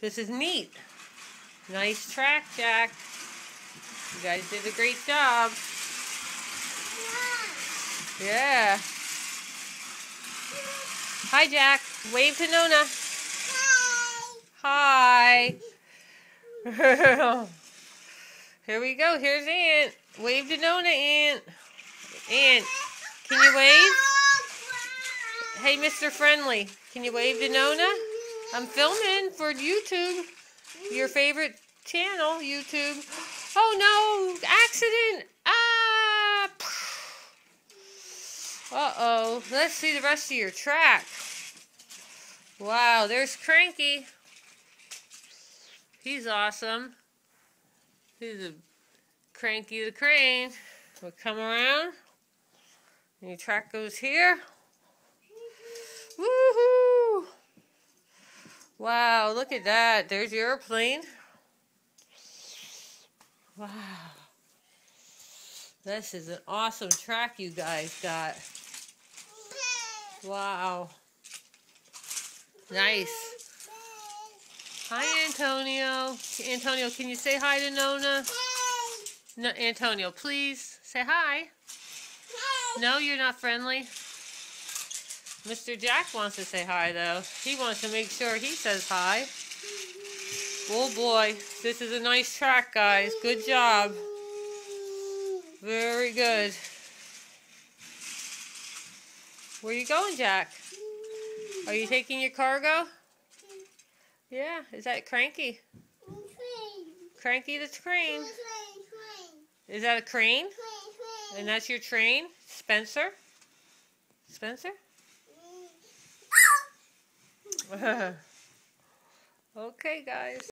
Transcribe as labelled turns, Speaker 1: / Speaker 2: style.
Speaker 1: This is neat. Nice track, Jack. You guys did a great job. Yeah. Hi, Jack. Wave to Nona. Hi. Hi. Here we go. Here's Aunt. Wave to Nona, Aunt. Aunt, can you wave? Hey, Mr. Friendly. Can you wave to Nona? I'm filming for YouTube. Your favorite channel, YouTube. Oh, no. Accident. Ah. Uh-oh. Let's see the rest of your track. Wow, there's Cranky. He's awesome. He's a Cranky the Crane. We'll come around. And your track goes here. Woohoo! Wow, look at that. There's your airplane. Wow. This is an awesome track you guys got. Wow. Nice. Hi, Antonio. Antonio, can you say hi to Nona? No, Antonio, please say hi. No, you're not friendly. Mr. Jack wants to say hi, though. He wants to make sure he says hi. Oh, boy. This is a nice track, guys. Good job. Very good. Where are you going, Jack? Are you taking your cargo? Yeah. Is that Cranky? Cranky the Crane. Is that a crane? And that's your train? Spencer? Spencer? Okay, guys.